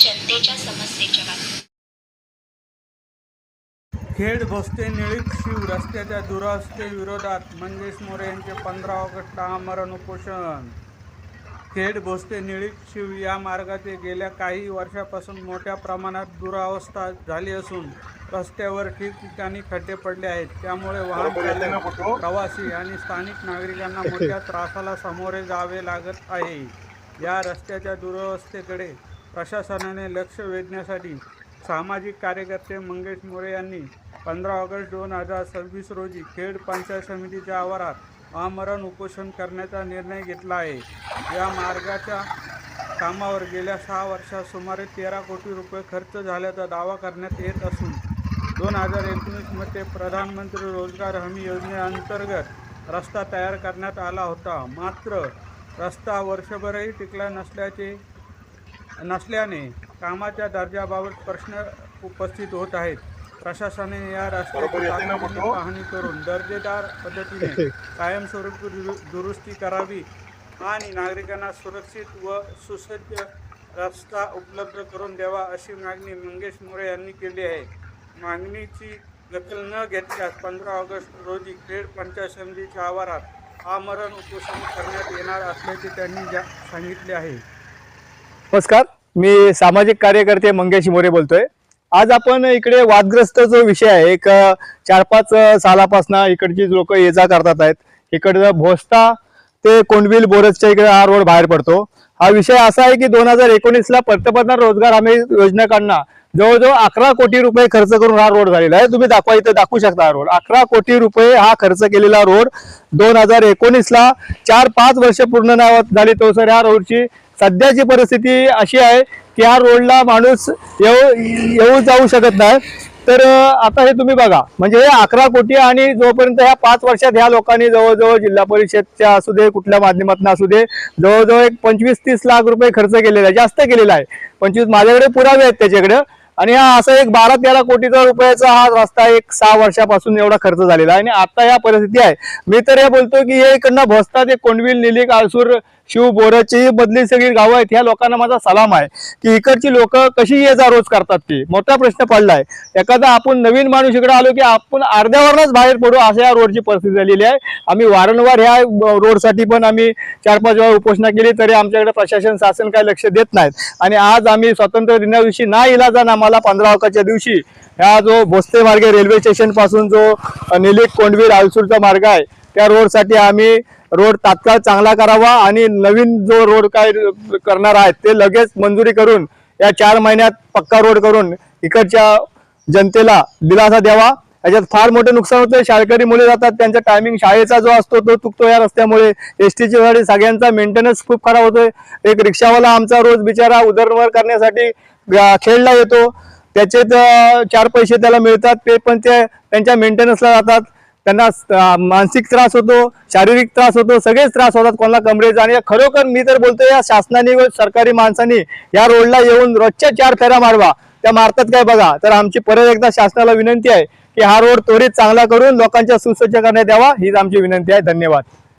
जनतेच्या समस्येच्या बातम्या। खेड भोसते निळीत शिव रस्त्याच्या दुरावस्थेविरोधात मंगेश मोरे यांचे 15 ऑगस्टला आमरण उपोषण। खेड भोसते निळीत शिव या मार्गाचे गेल्या काही वर्षापासून मोठ्या प्रमाणात दुरावस्था झाली असून रस्त्यावर ठिकठिकाणी खड्डे पडले आहेत। त्यामुळे वाहन चालक, प्रवासी आणि स्थानिक नागरिकांना मोठ्या त्रासाला सामोरे जावे लागत आहे। या रस्त्याच्या दुरावस्थेकडे प्रशासनाने लक्ष वेधण्यासाठी सामाजिक कार्यकर्ते मंगेश मोरे यांनी 15 ऑगस्ट 2026 रोजी खेड पंचायत समितीच्या आवारात आमरण उपोषण करण्याचा निर्णय घेतला आहे। या मार्गाच्या कामावर गेल्या 6 वर्षात सुमारे 13 कोटी रुपये खर्च झाल्याचा दावा करण्यात येत असून 2019मध्ये प्रधानमंत्री रोजगार हमी योजनेअंतर्गत रस्ता तयार करण्यात आला होता। मात्र रस्ता वर्षभरही टिकला नसल्याने कामाच्या दर्जाबाबत प्रश्न उपस्थित होत आहेत। प्रशासनाने या रस्त्याची तातडीने पाहणी करून दर्जेदार पद्धतीने कायमस्वरूपी दुरुस्ती करावी आणि नागरिकांना सुरक्षित व सुसज्ज रस्ता उपलब्ध करून द्यावा अशी मागणी मंगेश मोरे यांनी केली आहे। मागणीची दखल न घेतल्यास 15 ऑगस्ट रोजी खेड पंचायत समितीच्या आवारात आमरण उपोषण करण्यात येणार असल्याचे त्यांनी सांगितले आहे। नमस्कार, मी सामाजिक कार्यकर्ते मंगेश मोरे बोलतोय। आज आपण इकडे वादग्रस्त जो विषय आहे, एक 4-5 सालापासून इकडची लोक ये जा करतात आहेत। इकडचं भोसता ते कोंडविल बोरसच्या इकडे हा रोड बाहेर पडतो। हा विषय असा आहे की 2019ला पंतप्रधान रोजगार हमी योजनेकडनं जवळजवळ 11 कोटी रुपये खर्च करून हा रोड झालेला आहे। तुम्ही इथे दाखवू शकता हा रोड 11 कोटी रुपये हा खर्च केलेला रोड 2019ला 4-5 वर्ष पूर्ण झाली तो सर ह्या रोडची सध्याची परिस्थिती अशी आहे की ह्या रोडला माणूस येऊ जाऊ शकत नाही। तर आता हे तुम्ही बघा, म्हणजे हे 11 कोटी आणि जोपर्यंत ह्या 5 वर्षात ह्या लोकांनी जवळजवळ जिल्हा परिषदच्या असू दे, कुठल्या माध्यमातून असू दे, जवळजवळ एक 25-30 लाख रुपये खर्च केलेला आहे, जास्त केलेला आहे। 25 माझ्याकडे पुरावे आहेत त्याच्याकडे। आणि हा असा एक 12-13 कोटीचा रुपयाचा हा रस्ता एक 6 वर्षापासून एवढा खर्च झालेला आहे आणि आता या परिस्थिती आहे। मी तर हे बोलतो की हे इकडनं भोसता ते कोंडविल, निलिक, आळसूर, शिव, बोरची बदली सगळी गावं आहेत। ह्या लोकांना माझा सलाम आहे की इकडची लोक कशी ये जा रोज करतात ती मोठा प्रश्न पडलाय। एखादा आपण नवीन माणूस इकडे आलो की आपण अर्ध्यावरच बाहेर पडू अशा या रोडची परिस्थिती झालेली आहे। आम्ही वारंवार ह्या रोडसाठी पण आम्ही 4-5 वेळा उपोषणा केली तरी आमच्याकडे प्रशासन शासन काही लक्ष देत नाहीत। आणि आज आम्ही स्वातंत्र्य दिनादिवशी ना इलाजानं आम्हाला 15 ऑगस्टच्या दिवशी ह्या जो भोसते मार्गे रेल्वे स्टेशन पासून जो निलिक, कोंडविल, आळसूरचा मार्ग आहे त्या रोडसाठी आम्ही रोड तात्काळ चांगला करावा आणि नवीन जो रोड काय करणार आहेत ते लगेच मंजुरी करून या 4 महिन्यात पक्का रोड करून इकडच्या जनतेला दिलासा द्यावा। याच्यात फार मोठे नुकसान होते। शाळकरी मुले जातात, त्यांचा टायमिंग शाळेचा जो असतो तो चुकतो या रस्त्यामुळे। एसटीची गाडी सगळ्यांचा मेंटेनन्स खूप खराब होतोय। एक रिक्षावाला आमचा रोज बिचारा उदरनिर्वाह करण्यासाठी खेडला येतो, त्याचे 4 पैसे त्याला मिळतात, ते पण ते त्यांच्या मेंटेनन्सला जातात। त्यांना मानसिक त्रास होतो, शारीरिक त्रास होतो, सगळेच त्रास होतात, कोणाला कमरेचा। आणि खरोखर मी तर बोलतो या शासनाने व सरकारी माणसांनी या रोडला येऊन रोजच्या 4 फेऱ्या मारवा, त्या मारतात काय बघा। तर आमची परत एकदा शासनाला विनंती आहे की हा रोड त्वरित चांगला करून लोकांच्या सुसज्ज करण्यात यावा, हीच आमची विनंती आहे। धन्यवाद।